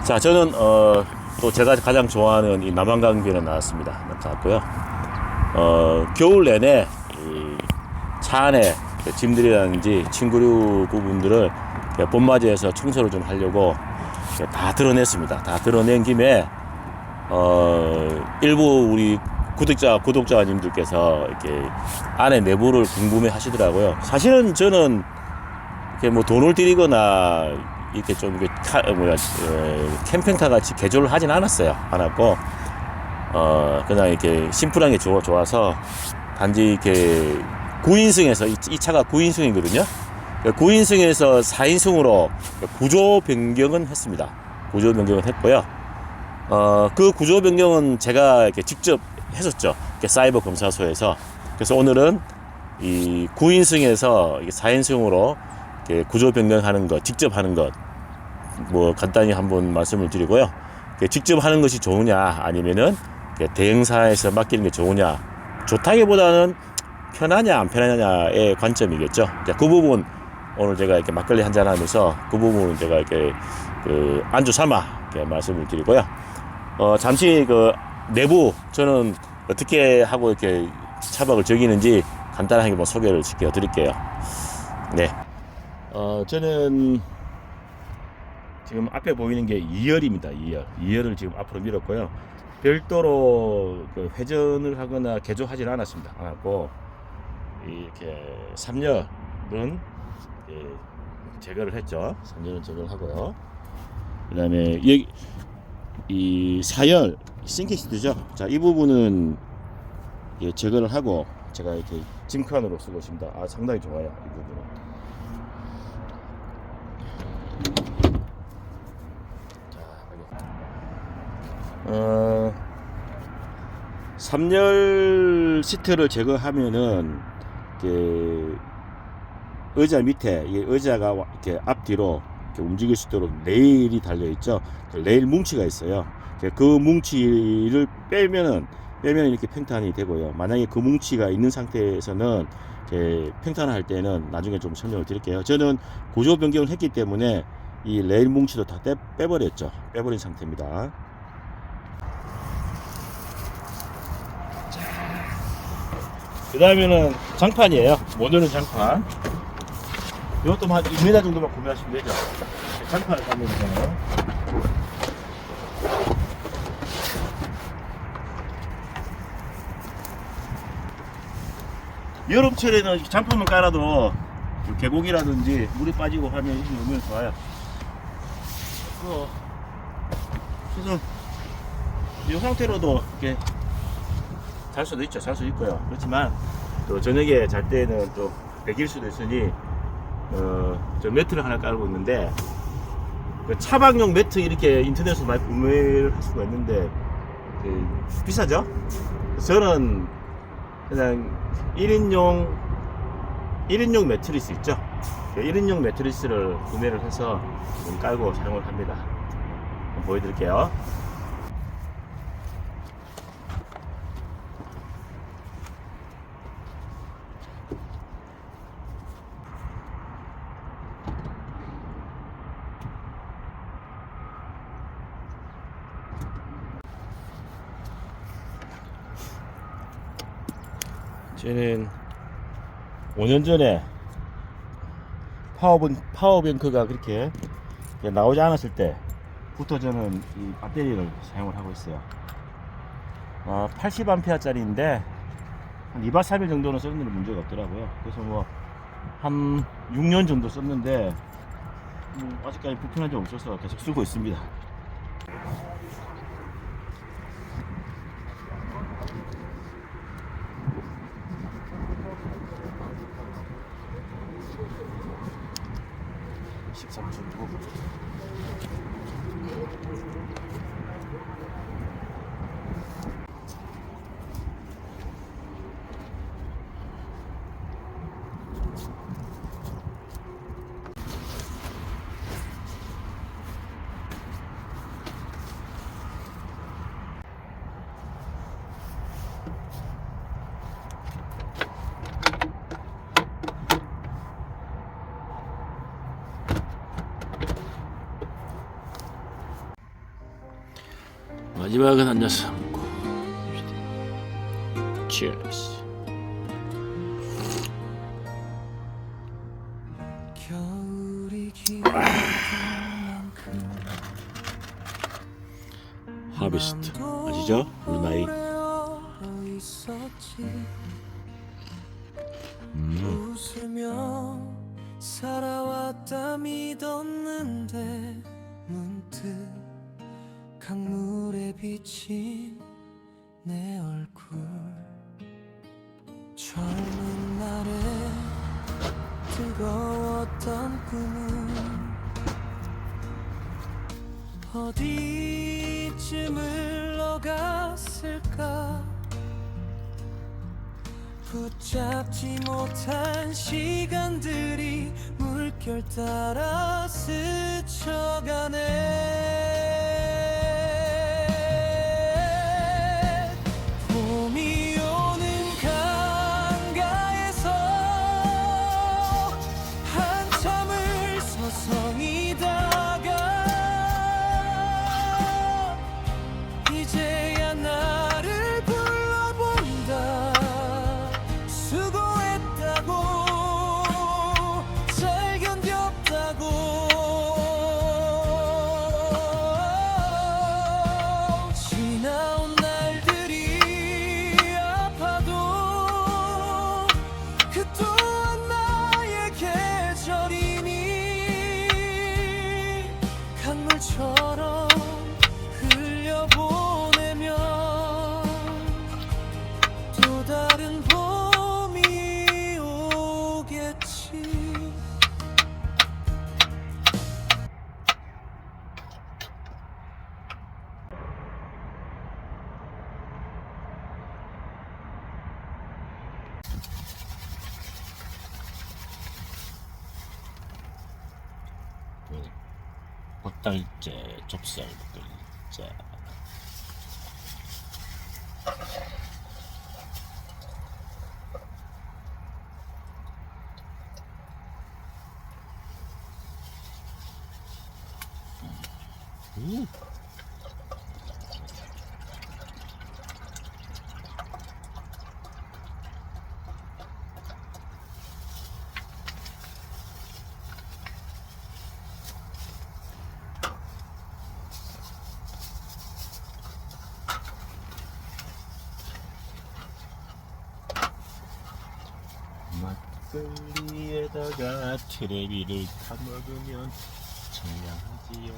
자, 저는 또 제가 가장 좋아하는 이 남한강변에 나왔고요. 겨울 내내 이 차 안에 짐들이라든지 침구류 부분들을 봄맞이해서 청소를 좀 하려고 다 드러냈습니다. 다 드러낸 김에 일부 우리 구독자님들께서 이렇게 안에 내부를 궁금해 하시더라고요. 사실은 저는 이렇게 뭐 돈을 들이거나 이렇게 좀 캠핑카 같이 개조를 하진 않았고, 그냥 이렇게 심플한 게 좋아서 단지 이렇게 9인승에서 이 차가 9인승이거든요. 9인승에서 4인승으로 구조 변경은 했습니다. 구조 변경은 했고요. 그 구조 변경은 제가 이렇게 직접 했었죠. 이렇게 사이버 검사소에서. 그래서 오늘은 이 9인승에서 4인승으로 이렇게 구조 변경하는 것, 직접 하는 것, 뭐 간단히 한번 말씀을 드리고요. 직접 하는 것이 좋으냐, 아니면은 대행사에서 맡기는 게 좋으냐, 좋다기보다는 편하냐 안 편하냐의 관점이겠죠. 그 부분 오늘 제가 이렇게 막걸리 한잔 하면서 그 부분은 제가 이렇게 안주 삼아 이렇게 말씀을 드리고요. 잠시 내부 저는 어떻게 하고 이렇게 차박을 즐기는지 간단하게 뭐 소개를 시켜 드릴게요. 네. 저는 지금 앞에 보이는 게 2열입니다. 2열을 지금 앞으로 밀었고요. 별도로 회전을 하거나 개조하지는 않았고, 이렇게 3열은 제거를 했죠. 3열은 제거를 하고요. 그 다음에 여기 이 4열 싱크시트죠. 자, 이 부분은 제거를 하고 제가 이렇게 짐칸으로 쓰고 있습니다. 상당히 좋아요. 이 부분은. 3열 시트를 제거하면은 의자 밑에 이 의자가 이렇게 앞뒤로 이렇게 움직일 수 있도록 레일이 달려 있죠. 레일 뭉치가 있어요. 그 뭉치를 빼면은 이렇게 평탄이 되고요. 만약에 그 뭉치가 있는 상태에서는 평탄을 할 때는 나중에 좀 설명을 드릴게요. 저는 구조 변경을 했기 때문에 이 레일 뭉치도 다 빼버린 상태입니다. 그 다음에는 장판이에요. 모듈은 장판. 이것도 한 2m 정도만 구매하시면 되죠. 장판을 사면서 여름철에는 장판만 깔아도 계곡이라든지 물이 빠지고 하면 너무 좋아요. 그래서 이 상태로도 이렇게 잘 수도 있고요. 그렇지만 또 저녁에 잘 때는 또 백일 수도 있으니 저 매트를 하나 깔고 있는데, 차박용 매트 이렇게 인터넷에서 많이 구매를 할 수가 있는데 비싸죠? 저는 그냥 1인용 매트리스 있죠? 1인용 매트리스를 구매를 해서 깔고 사용을 합니다. 한번 보여드릴게요. 저는 5년 전에 파워뱅크가 그렇게 나오지 않았을 때부터 저는 이 배터리를 사용을 하고 있어요. 80A 짜리인데 한 2박 3일 정도는 쓰는 데는 문제가 없더라고요. 그래서 뭐 한 6년 정도 썼는데 아직까지 불편한 점 없어서 계속 쓰고 있습니다. 마지막은 앉아서 먹고. Cheers. 하비스트 아시죠? 루나이. 웃으며 살아왔다 믿었는데 문득 강물에 비친 내 얼굴 젊은 날에 뜨거웠던 꿈은 어디쯤 흘러갔을까 붙잡지 못한 시간들이 물결 따라 스쳐가네 봄이 오는 강가에서 한참을 서성이다가 이제야 나를 불러본다 수고했다고 잘 견뎠다고 지나온 날들이 아파도 그 또한 나의 계절이니 강물처럼 흘려보내면 또 다른 봄이 오겠지 닭달째, 좁쌀 닭달째. 막걸리에다가 트레비를 타먹으면 청량하지요.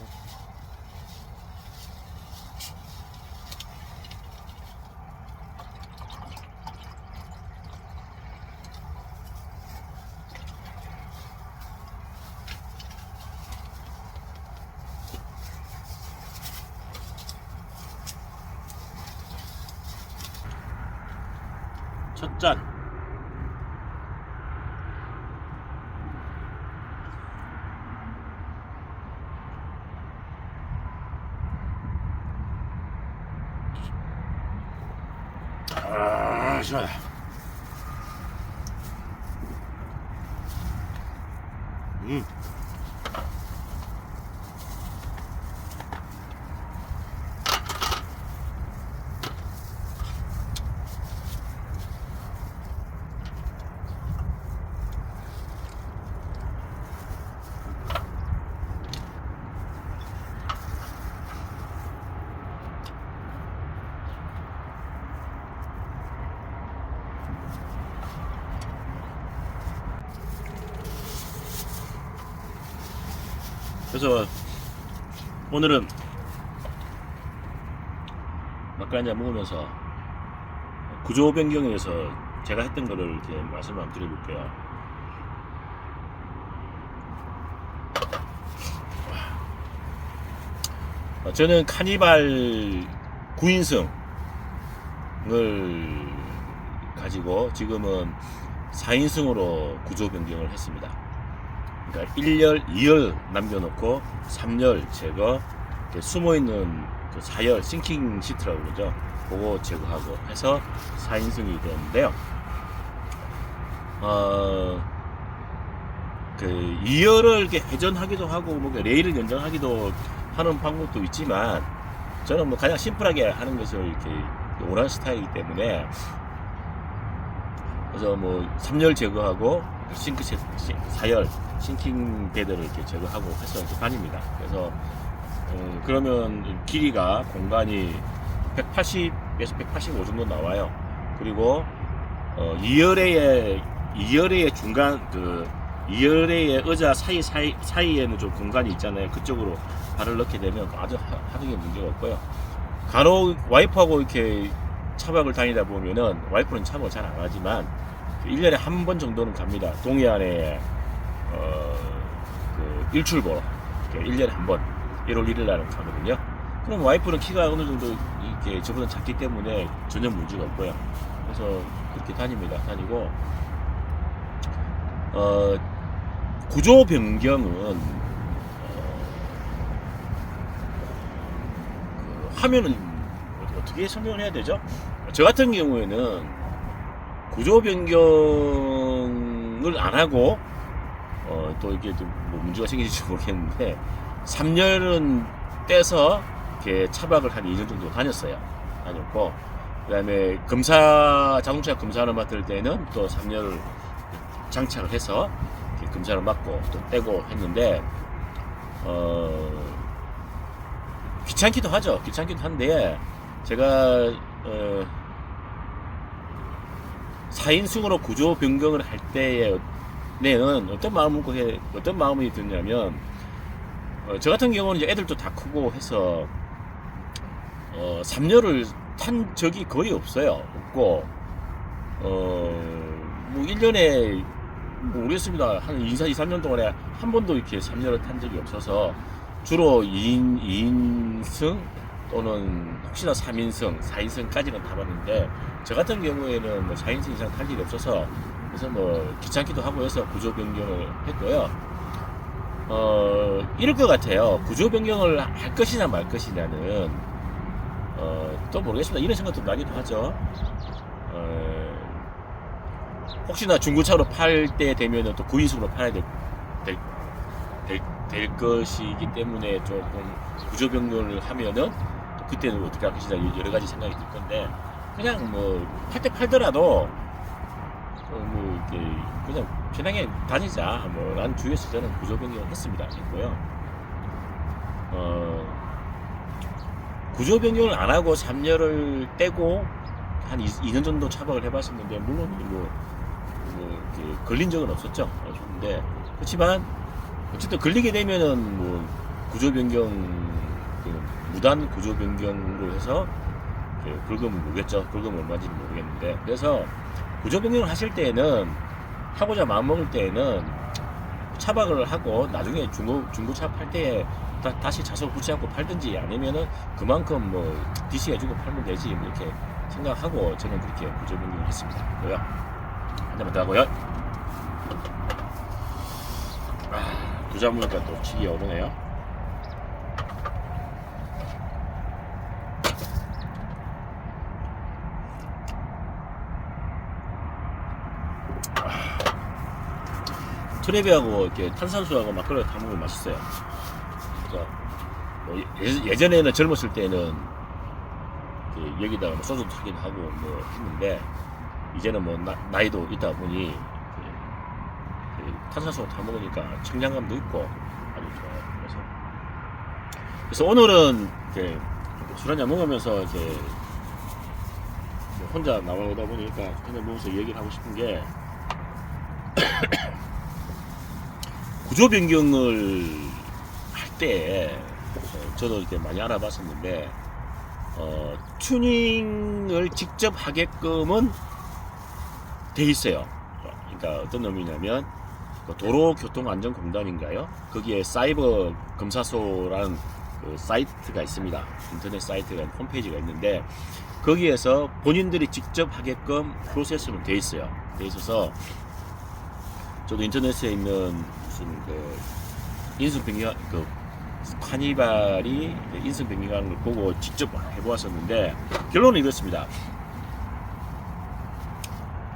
첫 잔. 아, 시원해. 그래서 오늘은 막걸리 한잔 먹으면서 구조 변경에 대해서 제가 했던 거를 이렇게 말씀을 한번 드려볼게요. 저는 카니발 9인승을 가지고 지금은 4인승으로 구조 변경을 했습니다. 그러니까 1열, 2열 남겨놓고 3열 제거, 숨어있는 그 4열 싱킹 시트라고 그러죠. 그거 제거하고 해서 4인승이 되는데요. 그 2열을 이렇게 회전하기도 하고 뭐 레일을 연장하기도 하는 방법도 있지만 저는 뭐 가장 심플하게 하는 것을 이렇게 원하는 스타일이기 때문에, 그래서 뭐 3열 제거하고 싱크셋 4열 싱킹 베드를 이렇게 제거하고 해서 이렇게 다닙니다. 그래서 그러면 길이가 공간이 180에서 185 정도 나와요. 그리고 2열의 중간 그 2열의 의자 사이에는 좀 공간이 있잖아요. 그쪽으로 발을 넣게 되면 아주 하는 게 문제가 없고요. 간혹 와이프하고 이렇게 차박을 다니다 보면은, 와이프는 차박을 잘 안 하지만 1년에 한 번 정도는 갑니다. 동해안에 그 일출보러 1년에 한 번 1월 1일 날은 가거든요. 그럼 와이프는 키가 어느 정도 이렇게 저보다 작기 때문에 전혀 문제가 없고요. 그래서 그렇게 다니고, 구조 변경은 하면은 어떻게 설명을 해야 되죠? 저 같은 경우에는 구조 변경을 안 하고 또 이게 또 뭐 문제가 생길지 모르겠는데 3년은 떼서 이렇게 차박을 한 2년 정도 다녔고, 그다음에 자동차 검사를 맡을 때는 또 3년을 장착을 해서 이렇게 검사를 맡고 또 떼고 했는데, 귀찮기도 한데 제가 4인승으로 구조 변경을 할 때에는 어떤 마음이 드냐면, 저 같은 경우는 이제 애들도 다 크고 해서 3열을 탄 적이 거의 없어요. 없고 뭐 1년에 모르겠습니다. 한 2, 3년 동안에 한 번도 이렇게 3열을 탄 적이 없어서 주로 2인승 또는 혹시나 3인승, 4인승까지는 타봤는데, 저 같은 경우에는 뭐 4인승 이상 탈 일이 없어서, 그래서 뭐 귀찮기도 하고 해서 구조 변경을 했고요. 이럴 것 같아요. 구조 변경을 할 것이냐 말 것이냐는 또 모르겠습니다. 이런 생각도 나기도 하죠. 혹시나 중고차로 팔 때 되면은 또 9인승으로 팔아야 될 것이기 때문에 조금 구조 변경을 하면은 또 그때는 어떻게 할 것이냐 여러 가지 생각이 들 건데, 그냥 뭐 팔 때 팔더라도 뭐 이렇게 그냥 편하게 다니자 뭐 라는 주의에서 저는 구조 변경을 했고요. 구조 변경을 안 하고 3년을 떼고 한 2년 정도 차박을 해봤었는데, 물론 뭐 이렇게 걸린 적은 없었죠. 근데 그렇지만 어쨌든 걸리게 되면은 뭐 구조 변경, 무단 구조 변경으로 해서 벌금을 물겠죠. 벌금 얼마인지는 모르겠는데, 그래서 구조 변경을 하실 때에는, 하고자 마음먹을 때에는 차박을 하고 나중에 중고차 팔 때에 다시 자석 붙여갖고 팔든지, 아니면은 그만큼 뭐 DC 해주고 팔면 되지 뭐 이렇게 생각하고 저는 그렇게 구조 변경을 했습니다. 한 잔만 더 하고요. 두 잔 먹으니까 또 치기 어려네요. 트레비하고 이렇게 탄산수하고 막걸리 다 먹으면 맛있어요. 그러니까 뭐 예전에는 젊었을 때는 여기다가 뭐 소주도 타기도 하고 뭐 했는데, 이제는 뭐 나이도 있다 보니 탄산수 다 먹으니까 청량감도 있고 아주 좋아요. 그래서 오늘은 이렇게 술 한잔 먹으면서 이제 혼자 나오다 보니까 한잔 먹으면서 얘기를 하고 싶은 게, 구조 변경을 할 때 저도 이렇게 많이 알아봤었는데, 튜닝을 직접 하게끔은 돼 있어요. 그러니까 어떤 의미냐면, 도로교통안전공단인가요? 거기에 사이버 검사소라는 그 사이트가 있습니다. 인터넷 사이트가, 홈페이지가 있는데, 거기에서 본인들이 직접 하게끔 프로세스는 돼 있어요. 돼 있어서 저도 인터넷에 있는 무슨 인승변경, 카니발이 인승변경하는 걸 보고 직접 해보았었는데, 결론은 이렇습니다.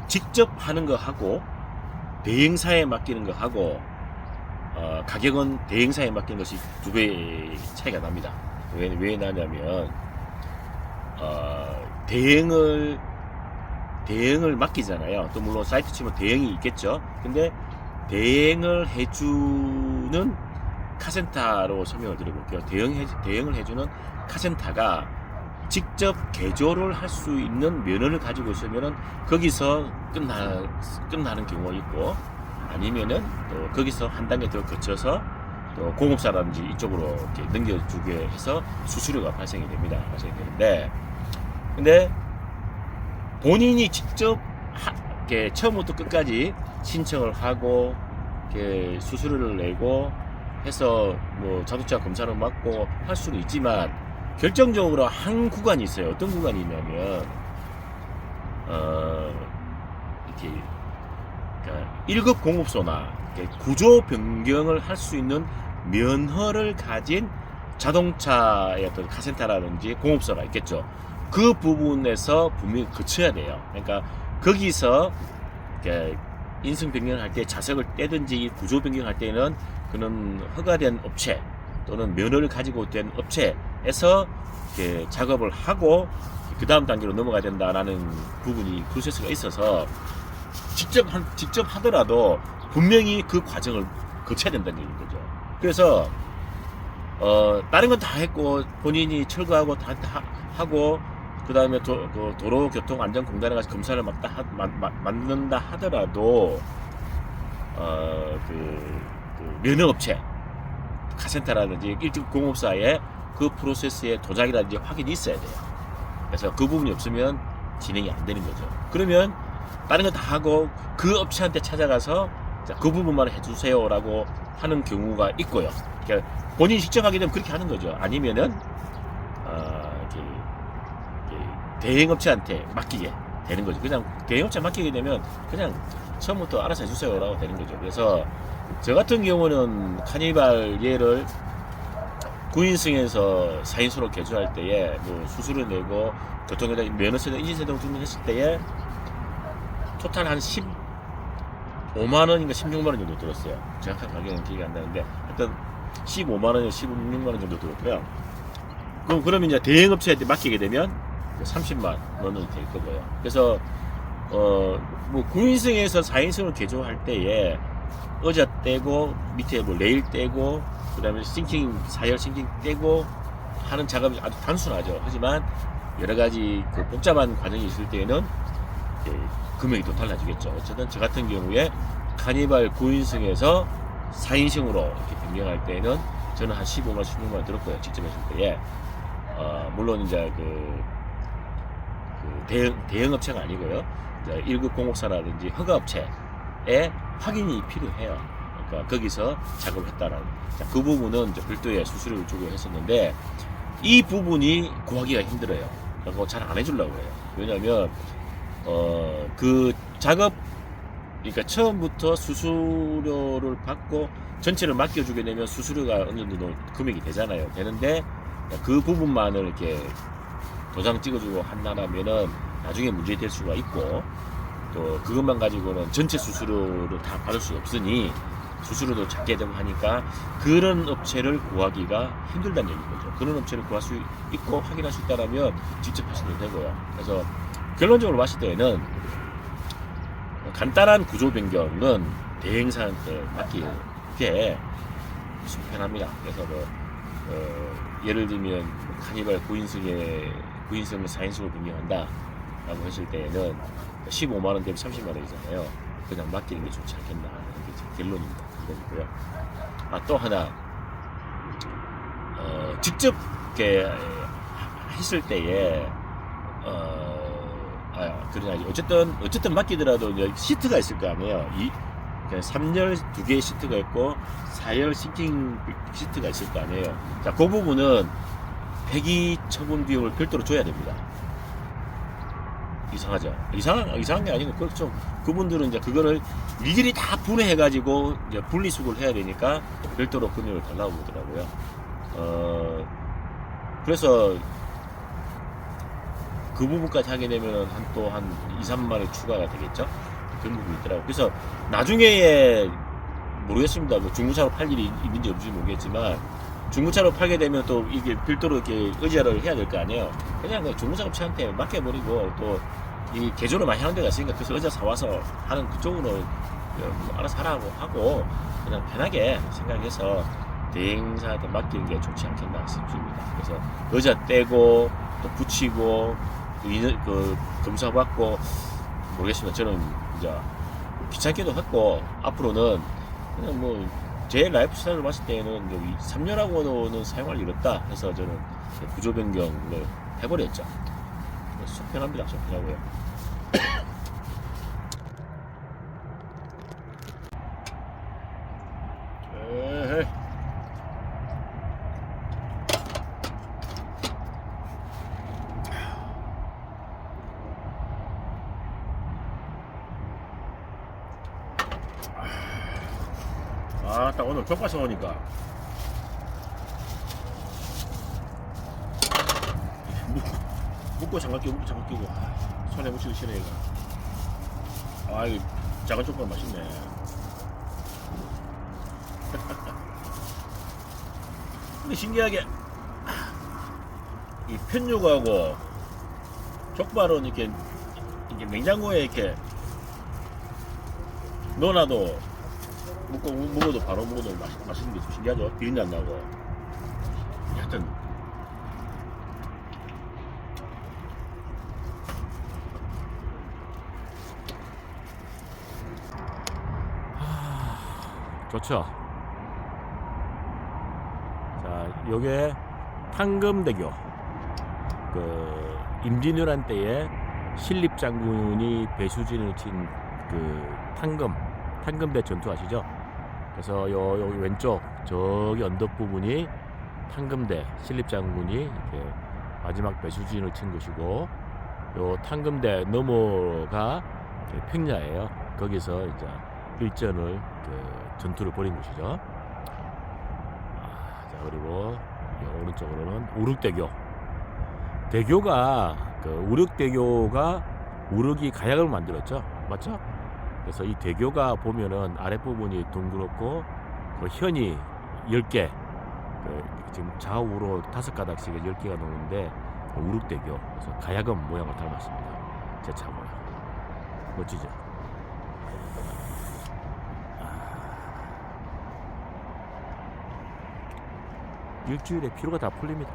직접 하는 거 하고 대행사에 맡기는 거 하고 가격은 대행사에 맡기는 것이 2배 차이가 납니다. 왜 나냐면 대행을 맡기잖아요. 또 물론 사이트 치면 대행이 있겠죠. 근데 대행을 해주는 카센터로 설명을 드려볼게요. 대행을 해주는 카센터가 직접 개조를 할 수 있는 면허를 가지고 있으면은 거기서 끝나는 경우가 있고, 아니면은 또 거기서 한 단계 더 거쳐서 또 공업사라든지 이쪽으로 이렇게 넘겨주게 해서 수수료가 발생이 되는데, 근데 본인이 직접 이렇게 처음부터 끝까지 신청을 하고 이렇게 수수료를 내고 해서 뭐 자동차 검사를 받고 할 수는 있지만, 결정적으로 한 구간이 있어요. 어떤 구간이 있냐면 이렇게 그러니까 1급 공업소나 구조 변경을 할 수 있는 면허를 가진 자동차의 어떤 카센터라든지 공업소가 있겠죠. 그 부분에서 분명히 거쳐야 돼요. 그러니까 거기서 인승 변경을 할 때 자석을 떼든지 구조 변경할 때는 그런 허가된 업체 또는 면허를 가지고 된 업체에서 이렇게 작업을 하고 그 다음 단계로 넘어가야 된다라는 부분이 프로세스가 있어서 직접 하더라도 분명히 그 과정을 거쳐야 된다는 얘기인 거죠. 그래서 다른 건 다 했고 본인이 철거하고 다 하고 그 다음에 도로교통안전공단에 가서 검사를 맡는다 하더라도 그 면허업체 카센터라든지 일찍 공업사의 그 프로세스의 도장이라든지 확인이 있어야 돼요. 그래서 그 부분이 없으면 진행이 안 되는 거죠. 그러면 다른 거 다 하고 그 업체한테 찾아가서 그 부분만 해주세요라고 하는 경우가 있고요. 그러니까 본인이 직접 하게 되면 그렇게 하는 거죠. 아니면은 대행업체한테 맡기게 되는 거죠. 그냥 대행업체 맡기게 되면 그냥 처음부터 알아서 해주세요라고 되는 거죠. 그래서 저 같은 경우는 카니발 얘를 9인승에서 4인승으로 개조할 때에 뭐 수수료 내고 교통에다 면허세등 인신세등 등록했을 때에 토탈 한 15만원인가 16만원 정도 들었어요. 정확한 가격은 기억이 안 나는데 하여튼 15만원에서 16만원 정도 들었고요. 그러면 이제 대행업체한테 맡기게 되면 30만 원은 될 거고요. 그래서 뭐 9인승에서 4인승을 개조할 때에 의자 떼고 밑에 뭐 레일 떼고 그다음에 사열 싱킹 떼고 하는 작업이 아주 단순하죠. 하지만 여러 가지 그 복잡한 과정이 있을 때에는 금액이 또 달라지겠죠. 어쨌든 저 같은 경우에 카니발 9인승에서 4인승으로 이렇게 변경할 때는 저는 한 15만 16만 원 들었고요. 직접 했을 때에 물론 이제 대형업체가 아니고요. 이제 1급 공업사라든지 허가업체에 확인이 필요해요. 그러니까 거기서 작업을 했다라는. 그 부분은 이제 별도의 수수료를 주고 했었는데 이 부분이 구하기가 힘들어요. 그거 잘 안 해주려고 해요. 왜냐하면 그 작업 그러니까 처음부터 수수료를 받고 전체를 맡겨주게 되면 수수료가 어느 정도 금액이 되는데 그 부분만을 이렇게 도장 찍어주고 한다면은 나중에 문제될 수가 있고 또 그것만 가지고는 전체 수수료를 다 받을 수 없으니 수수료도 작게 되고 하니까 그런 업체를 구하기가 힘들다는 얘기인 거죠. 그런 업체를 구할 수 있고 확인할 수 있다면 직접 하셔도 되고요. 그래서 결론적으로 봤을 때는 간단한 구조 변경은 대행사한테 맡기게 편합니다. 그래서 예를 들면 카니발 9인승을 4인승으로 변경한다 라고 했을 때에는 15만원 대비 30만원이잖아요. 그냥 맡기는 게 좋지 않겠나 하는 게 제 결론입니다. 이거고요. 또 하나 직접 이렇게 했을 때에 그러나 어쨌든 맡기더라도 이제 시트가 있을 거 아니에요. 3열 2개의 시트가 있고 4열 싱킹 시트가 있을 거 아니에요. 자, 그 부분은 폐기 처분 비용을 별도로 줘야 됩니다. 이상하죠? 이상한 게 아니고 그렇죠. 그분들은 이제 그거를 일일이 다 분해해가지고 이제 분리수거를 해야 되니까 별도로 금액을 달라고 그러더라고요. 그래서 그 부분까지 하게 되면 한 2, 3만원 추가가 되겠죠? 그런 부분이 있더라고요. 그래서 나중에 모르겠습니다. 뭐 중고차로 팔 일이 있는지 없는지 모르겠지만 중고차로 팔게 되면 또 이게 별도로 이렇게 의자를 해야 될 거 아니에요. 그냥 그 중고차 업체한테 맡겨버리고 또 이 개조를 많이 하는 데가 있으니까 그래서 의자 사와서 하는 그쪽으로 알아서 하라고 하고 그냥 편하게 생각해서 대행사한테 맡기는 게 좋지 않겠나 싶습니다. 그래서 의자 떼고 또 붙이고 그 검사받고 모르겠습니다. 저는 이제 귀찮기도 했고 앞으로는 그냥 뭐 제 라이프 스타일을 봤을 때는 여기 3년하고는 사용할 일 없다 해서 저는 구조 변경을 해버렸죠. 속편합니다. 속편하고요. 에헤이. 딱 오늘 족발 오니까 묶고 장갑 끼고 손에 묻히기 싫어 이거. 이거 작은 족발 맛있네. 근데 신기하게 이 편육하고 족발은 이렇게 냉장고에 이렇게 넣어놔도 먹어도 바로 먹어도 맛있는 게 좀 신기하죠. 비린내 안 나고. 하여튼 좋죠. 자, 요게 탕금대교. 그 임진왜란 때에 신립장군이 배수진을 친 그 탕금대 전투 아시죠? 그래서 요 왼쪽 저기 언덕 부분이 탕금대 신립장군이 이렇게 마지막 배수진을 친 곳이고, 요 탕금대 넘어가 평야예요. 거기서 이제 일전을 전투를 벌인 곳이죠. 자, 그리고 오른쪽으로는 우륵대교. 대교가 우륵대교가 우륵이 가약을 만들었죠, 맞죠? 그래서 이 대교가 보면은 아랫부분이 둥그렇고 그 현이 10개, 지금 좌우로 5가닥씩 10개가 나오는데 우륵대교. 그래서 가야금 모양을 닮았습니다. 제 차고요. 멋지죠? 일주일에 피로가 다 풀립니다.